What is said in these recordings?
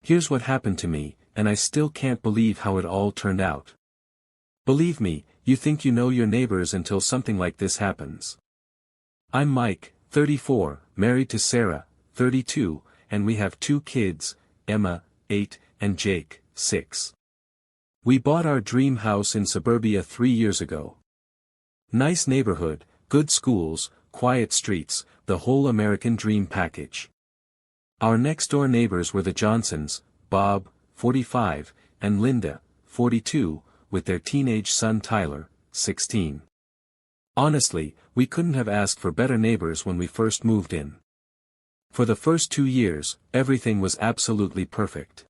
Here's what happened to me, and I still can't believe how it all turned out. Believe me, you think you know your neighbors until something like this happens. I'm Mike, 34, married to Sarah, 32, and we have 2 kids, Emma, 8, and Jake, 6. We bought our dream house in suburbia 3 years ago. Nice neighborhood, good schools, quiet streets, the whole American dream package. Our next-door neighbors were the Johnsons, Bob, 45, and Linda, 42, with their teenage son Tyler, 16. Honestly, we couldn't have asked for better neighbors when we first moved in. For the first 2 years, everything was absolutely perfect.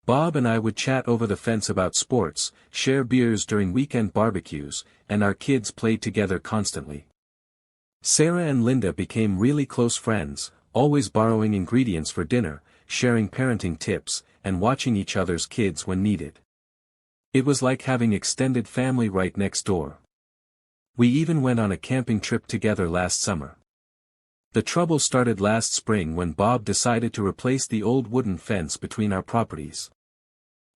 Bob and I would chat over the fence about sports, share beers during weekend barbecues, and our kids played together constantly. Sarah and Linda became really close friends, always borrowing ingredients for dinner, sharing parenting tips, and watching each other's kids when needed. It was like having extended family right next door. We even went on a camping trip together last summer. The trouble started last spring when Bob decided to replace the old wooden fence between our properties.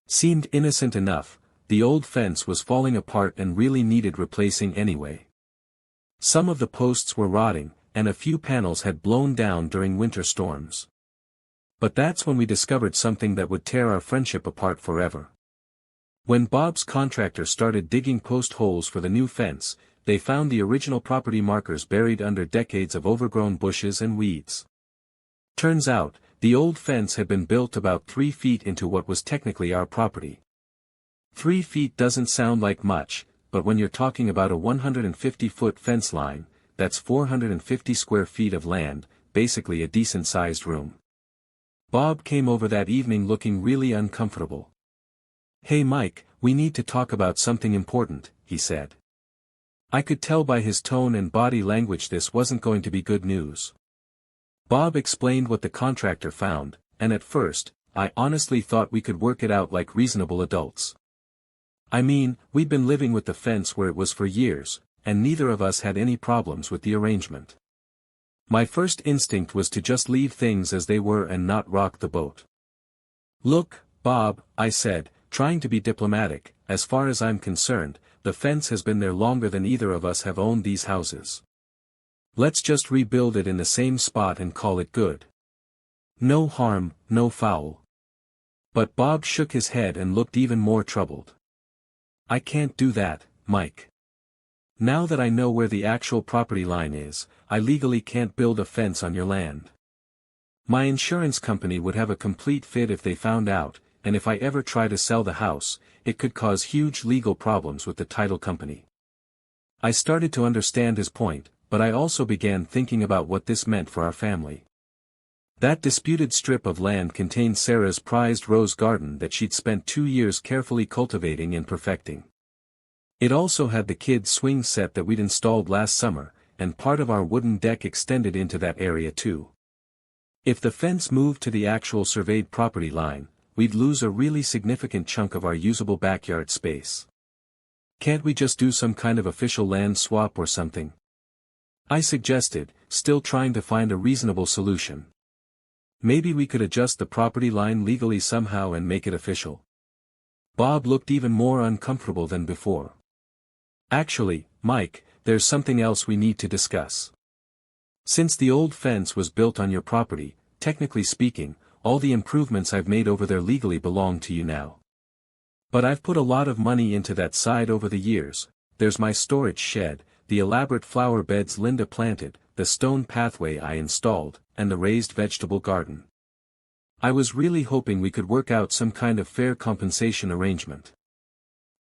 Seemed innocent enough, the old fence was falling apart and really needed replacing anyway. Some of the posts were rotting, and a few panels had blown down during winter storms. But that's when we discovered something that would tear our friendship apart forever. When Bob's contractor started digging post holes for the new fence, they found the original property markers buried under decades of overgrown bushes and weeds. Turns out, the old fence had been built about 3 feet into what was technically our property. 3 feet doesn't sound like much, but when you're talking about a 150-foot fence line, that's 450 square feet of land, basically a decent-sized room. Bob came over that evening looking really uncomfortable. "Hey Mike, we need to talk about something important," he said. I could tell by his tone and body language this wasn't going to be good news. Bob explained what the contractor found, and at first, I honestly thought we could work it out like reasonable adults. I mean, we'd been living with the fence where it was for years, and neither of us had any problems with the arrangement. My first instinct was to just leave things as they were and not rock the boat. "Look, Bob," I said, trying to be diplomatic, "as far as I'm concerned, the fence has been there longer than either of us have owned these houses. Let's just rebuild it in the same spot and call it good. No harm, no foul." But Bob shook his head and looked even more troubled. "I can't do that, Mike. Now that I know where the actual property line is, I legally can't build a fence on your land. My insurance company would have a complete fit if they found out, and if I ever try to sell the house, it could cause huge legal problems with the title company." I started to understand his point, but I also began thinking about what this meant for our family. That disputed strip of land contained Sarah's prized rose garden that she'd spent 2 years carefully cultivating and perfecting. It also had the kids' swing set that we'd installed last summer, and part of our wooden deck extended into that area too. If the fence moved to the actual surveyed property line, we'd lose a really significant chunk of our usable backyard space. "Can't we just do some kind of official land swap or something?" I suggested, still trying to find a reasonable solution. "Maybe we could adjust the property line legally somehow and make it official." Bob looked even more uncomfortable than before. "Actually, Mike, there's something else we need to discuss. Since the old fence was built on your property, technically speaking, all the improvements I've made over there legally belong to you now. But I've put a lot of money into that side over the years. There's my storage shed, the elaborate flower beds Linda planted, the stone pathway I installed, and the raised vegetable garden. I was really hoping we could work out some kind of fair compensation arrangement."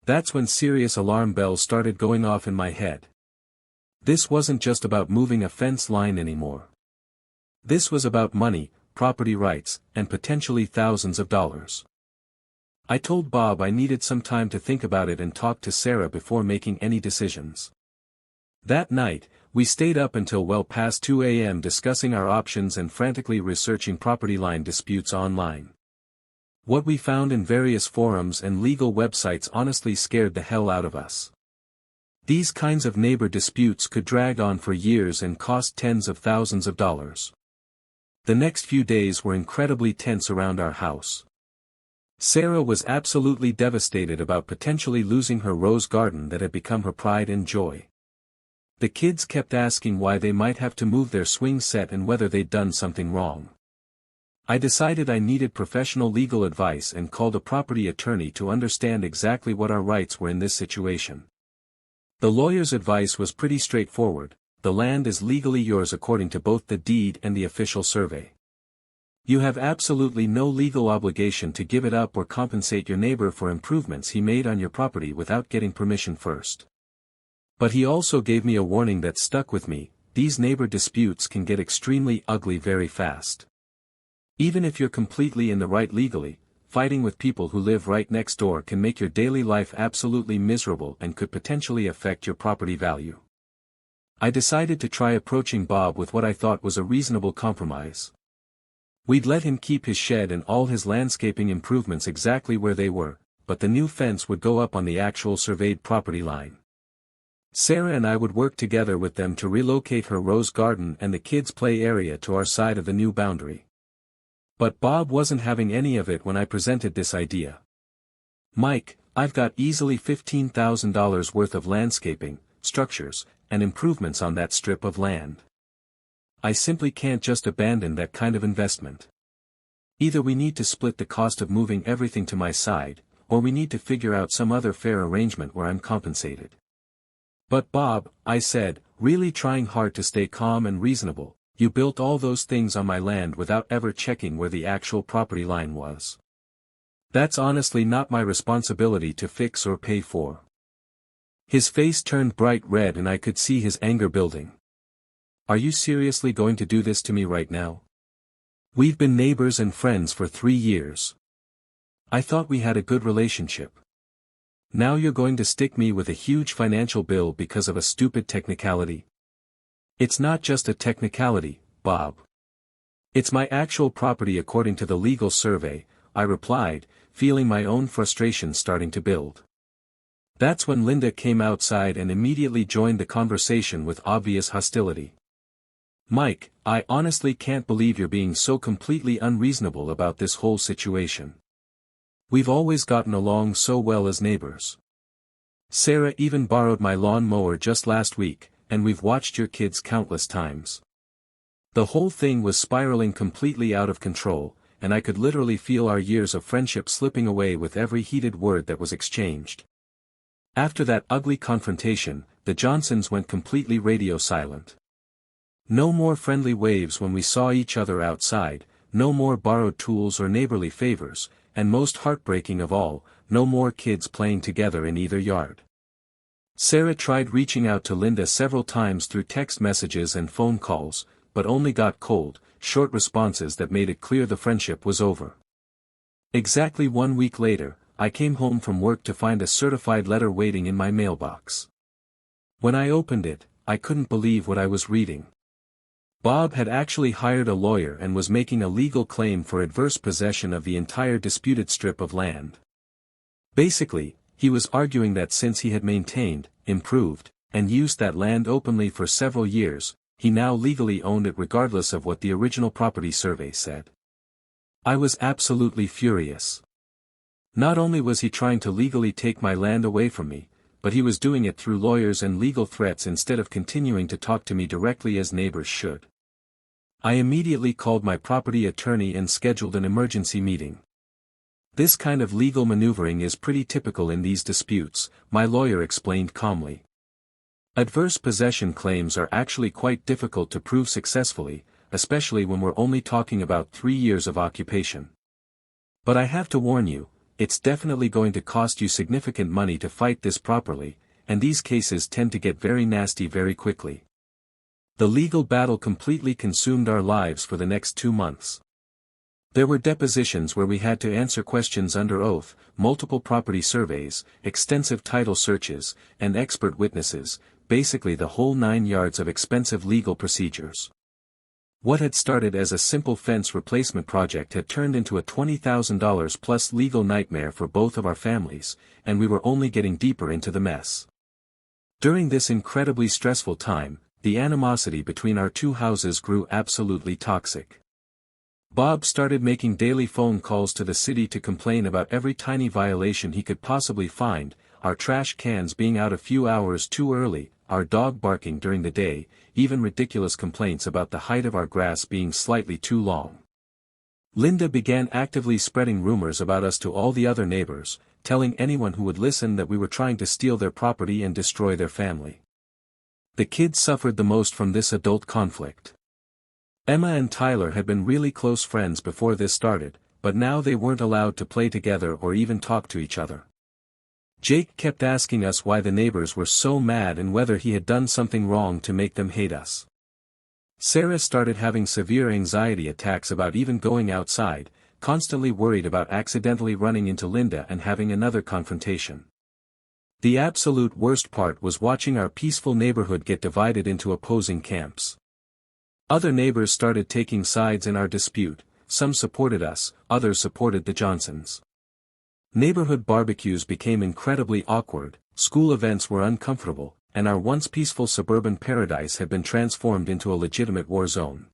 That's when serious alarm bells started going off in my head. This wasn't just about moving a fence line anymore. This was about money, property rights, and potentially thousands of dollars. I told Bob I needed some time to think about it and talk to Sarah before making any decisions. That night, we stayed up until well past 2 a.m. discussing our options and frantically researching property line disputes online. What we found in various forums and legal websites honestly scared the hell out of us. These kinds of neighbor disputes could drag on for years and cost tens of thousands of dollars. The next few days were incredibly tense around our house. Sarah was absolutely devastated about potentially losing her rose garden that had become her pride and joy. The kids kept asking why they might have to move their swing set and whether they'd done something wrong. I decided I needed professional legal advice and called a property attorney to understand exactly what our rights were in this situation. The lawyer's advice was pretty straightforward: the land is legally yours according to both the deed and the official survey. You have absolutely no legal obligation to give it up or compensate your neighbor for improvements he made on your property without getting permission first. But he also gave me a warning that stuck with me: these neighbor disputes can get extremely ugly very fast. Even if you're completely in the right legally, fighting with people who live right next door can make your daily life absolutely miserable and could potentially affect your property value. I decided to try approaching Bob with what I thought was a reasonable compromise. We'd let him keep his shed and all his landscaping improvements exactly where they were, but the new fence would go up on the actual surveyed property line. Sarah and I would work together with them to relocate her rose garden and the kids' play area to our side of the new boundary. But Bob wasn't having any of it when I presented this idea. "Mike, I've got easily $15,000 worth of landscaping, structures, and improvements on that strip of land. I simply can't just abandon that kind of investment. Either we need to split the cost of moving everything to my side, or we need to figure out some other fair arrangement where I'm compensated." "But Bob," I said, really trying hard to stay calm and reasonable, "you built all those things on my land without ever checking where the actual property line was. That's honestly not my responsibility to fix or pay for." His face turned bright red and I could see his anger building. "Are you seriously going to do this to me right now? We've been neighbors and friends for 3 years. I thought we had a good relationship. Now you're going to stick me with a huge financial bill because of a stupid technicality?" "It's not just a technicality, Bob. It's my actual property according to the legal survey," I replied, feeling my own frustration starting to build. That's when Linda came outside and immediately joined the conversation with obvious hostility. "Mike, I honestly can't believe you're being so completely unreasonable about this whole situation. We've always gotten along so well as neighbors. Sarah even borrowed my lawn mower just last week, and we've watched your kids countless times." The whole thing was spiraling completely out of control, and I could literally feel our years of friendship slipping away with every heated word that was exchanged. After that ugly confrontation, the Johnsons went completely radio silent. No more friendly waves when we saw each other outside, no more borrowed tools or neighborly favors, and most heartbreaking of all, no more kids playing together in either yard. Sarah tried reaching out to Linda several times through text messages and phone calls, but only got cold, short responses that made it clear the friendship was over. Exactly 1 week later, I came home from work to find a certified letter waiting in my mailbox. When I opened it, I couldn't believe what I was reading. Bob had actually hired a lawyer and was making a legal claim for adverse possession of the entire disputed strip of land. Basically, he was arguing that since he had maintained, improved, and used that land openly for several years, he now legally owned it regardless of what the original property survey said. I was absolutely furious. Not only was he trying to legally take my land away from me, but he was doing it through lawyers and legal threats instead of continuing to talk to me directly as neighbors should. I immediately called my property attorney and scheduled an emergency meeting. "This kind of legal maneuvering is pretty typical in these disputes," my lawyer explained calmly. "Adverse possession claims are actually quite difficult to prove successfully, especially when we're only talking about 3 years of occupation. But I have to warn you, it's definitely going to cost you significant money to fight this properly, and these cases tend to get very nasty very quickly." The legal battle completely consumed our lives for the next 2 months. There were depositions where we had to answer questions under oath, multiple property surveys, extensive title searches, and expert witnesses, basically the whole 9 yards of expensive legal procedures. What had started as a simple fence replacement project had turned into a $20,000 plus legal nightmare for both of our families, and we were only getting deeper into the mess. During this incredibly stressful time, the animosity between our two houses grew absolutely toxic. Bob started making daily phone calls to the city to complain about every tiny violation he could possibly find, our trash cans being out a few hours too early, our dog barking during the day, even ridiculous complaints about the height of our grass being slightly too long. Linda began actively spreading rumors about us to all the other neighbors, telling anyone who would listen that we were trying to steal their property and destroy their family. The kids suffered the most from this adult conflict. Emma and Tyler had been really close friends before this started, but now they weren't allowed to play together or even talk to each other. Jake kept asking us why the neighbors were so mad and whether he had done something wrong to make them hate us. Sarah started having severe anxiety attacks about even going outside, constantly worried about accidentally running into Linda and having another confrontation. The absolute worst part was watching our peaceful neighborhood get divided into opposing camps. Other neighbors started taking sides in our dispute, some supported us, others supported the Johnsons. Neighborhood barbecues became incredibly awkward, school events were uncomfortable, and our once peaceful suburban paradise had been transformed into a legitimate war zone.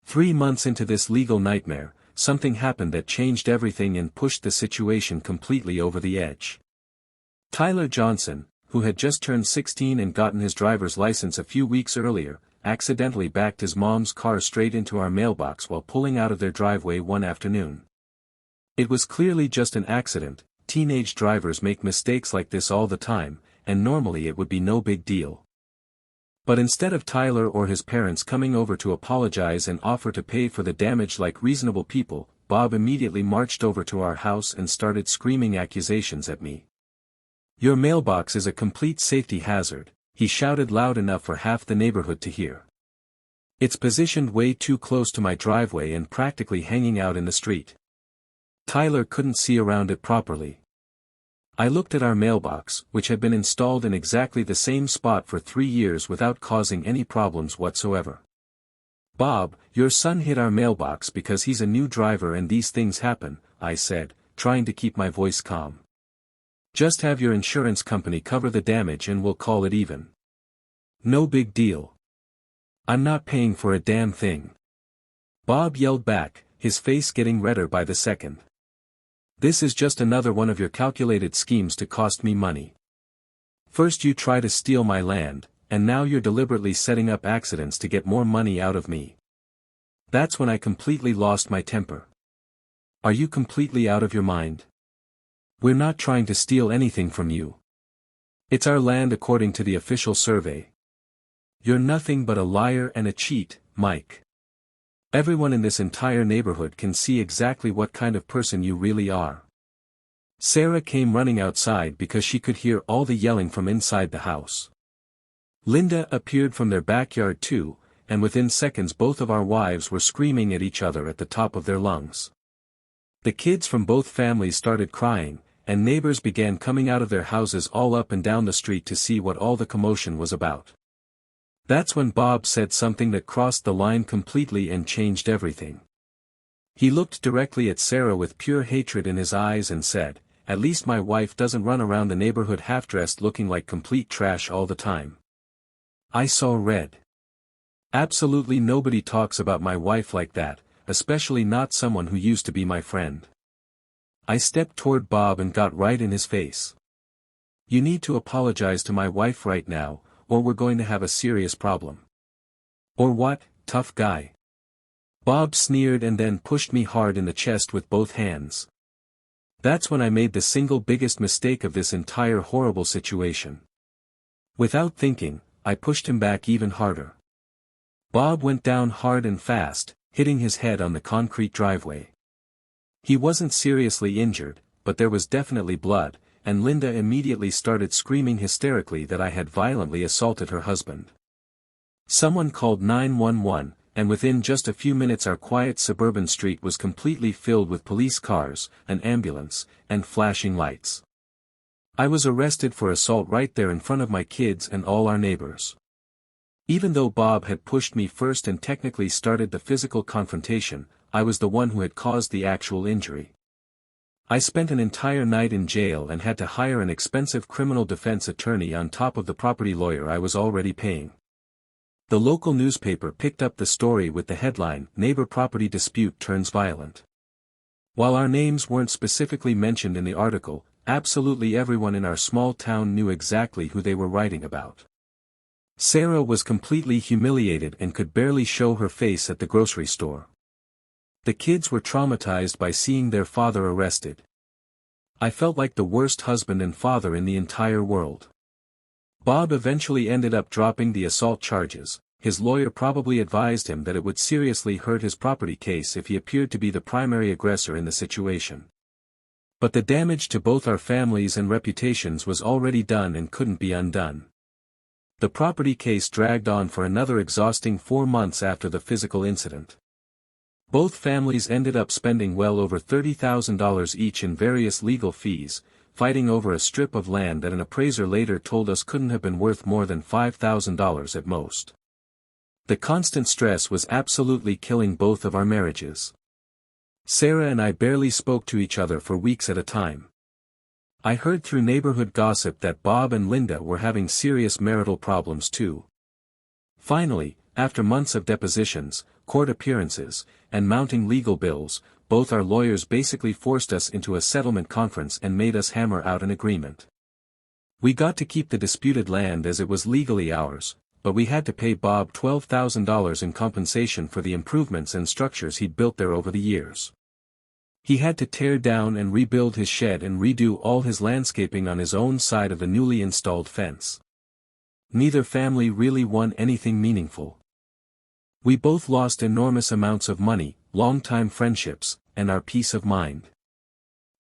3 months into this legal nightmare, something happened that changed everything and pushed the situation completely over the edge. Tyler Johnson, who had just turned 16 and gotten his driver's license a few weeks earlier, accidentally backed his mom's car straight into our mailbox while pulling out of their driveway one afternoon. It was clearly just an accident. Teenage drivers make mistakes like this all the time, and normally it would be no big deal. But instead of Tyler or his parents coming over to apologize and offer to pay for the damage like reasonable people, Bob immediately marched over to our house and started screaming accusations at me. "Your mailbox is a complete safety hazard," he shouted loud enough for half the neighborhood to hear. "It's positioned way too close to my driveway and practically hanging out in the street. Tyler couldn't see around it properly." I looked at our mailbox, which had been installed in exactly the same spot for 3 years without causing any problems whatsoever. "Bob, your son hit our mailbox because he's a new driver and these things happen," I said, trying to keep my voice calm. "Just have your insurance company cover the damage and we'll call it even. No big deal. I'm not paying for a damn thing." Bob yelled back, his face getting redder by the second. "This is just another one of your calculated schemes to cost me money. First you try to steal my land, and now you're deliberately setting up accidents to get more money out of me." That's when I completely lost my temper. "Are you completely out of your mind? We're not trying to steal anything from you. It's our land according to the official survey. You're nothing but a liar and a cheat, Mike. Everyone in this entire neighborhood can see exactly what kind of person you really are." Sarah came running outside because she could hear all the yelling from inside the house. Linda appeared from their backyard too, and within seconds both of our wives were screaming at each other at the top of their lungs. The kids from both families started crying, and neighbors began coming out of their houses all up and down the street to see what all the commotion was about. That's when Bob said something that crossed the line completely and changed everything. He looked directly at Sarah with pure hatred in his eyes and said, "At least my wife doesn't run around the neighborhood half-dressed looking like complete trash all the time." I saw red. Absolutely nobody talks about my wife like that, especially not someone who used to be my friend. I stepped toward Bob and got right in his face. "You need to apologize to my wife right now, or we're going to have a serious problem." "Or what, tough guy?" Bob sneered and then pushed me hard in the chest with both hands. That's when I made the single biggest mistake of this entire horrible situation. Without thinking, I pushed him back even harder. Bob went down hard and fast, hitting his head on the concrete driveway. He wasn't seriously injured, but there was definitely blood, and Linda immediately started screaming hysterically that I had violently assaulted her husband. Someone called 911, and within just a few minutes our quiet suburban street was completely filled with police cars, an ambulance, and flashing lights. I was arrested for assault right there in front of my kids and all our neighbors. Even though Bob had pushed me first and technically started the physical confrontation, I was the one who had caused the actual injury. I spent an entire night in jail and had to hire an expensive criminal defense attorney on top of the property lawyer I was already paying. The local newspaper picked up the story with the headline, "Neighbor Property Dispute Turns Violent." While our names weren't specifically mentioned in the article, absolutely everyone in our small town knew exactly who they were writing about. Sarah was completely humiliated and could barely show her face at the grocery store. The kids were traumatized by seeing their father arrested. I felt like the worst husband and father in the entire world. Bob eventually ended up dropping the assault charges. His lawyer probably advised him that it would seriously hurt his property case if he appeared to be the primary aggressor in the situation. But the damage to both our families and reputations was already done and couldn't be undone. The property case dragged on for another exhausting 4 months after the physical incident. Both families ended up spending well over $30,000 each in various legal fees, fighting over a strip of land that an appraiser later told us couldn't have been worth more than $5,000 at most. The constant stress was absolutely killing both of our marriages. Sarah and I barely spoke to each other for weeks at a time. I heard through neighborhood gossip that Bob and Linda were having serious marital problems too. Finally, after months of depositions, court appearances, and mounting legal bills, both our lawyers basically forced us into a settlement conference and made us hammer out an agreement. We got to keep the disputed land as it was legally ours, but we had to pay Bob $12,000 in compensation for the improvements and structures he'd built there over the years. He had to tear down and rebuild his shed and redo all his landscaping on his own side of the newly installed fence. Neither family really won anything meaningful. We both lost enormous amounts of money, long-time friendships, and our peace of mind.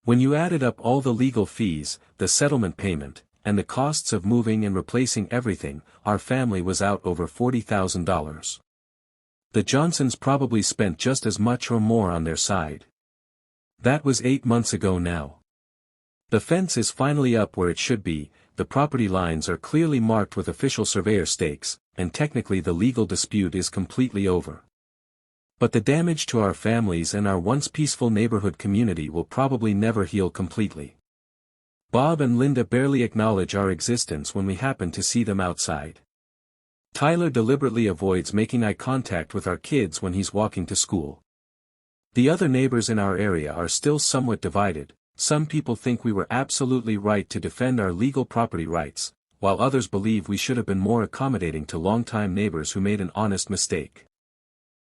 When you added up all the legal fees, the settlement payment, and the costs of moving and replacing everything, our family was out over $40,000. The Johnsons probably spent just as much or more on their side. That was 8 months ago now. The fence is finally up where it should be, the property lines are clearly marked with official surveyor stakes, and technically the legal dispute is completely over. But the damage to our families and our once peaceful neighborhood community will probably never heal completely. Bob and Linda barely acknowledge our existence when we happen to see them outside. Tyler deliberately avoids making eye contact with our kids when he's walking to school. The other neighbors in our area are still somewhat divided. Some people think we were absolutely right to defend our legal property rights, while others believe we should have been more accommodating to longtime neighbors who made an honest mistake.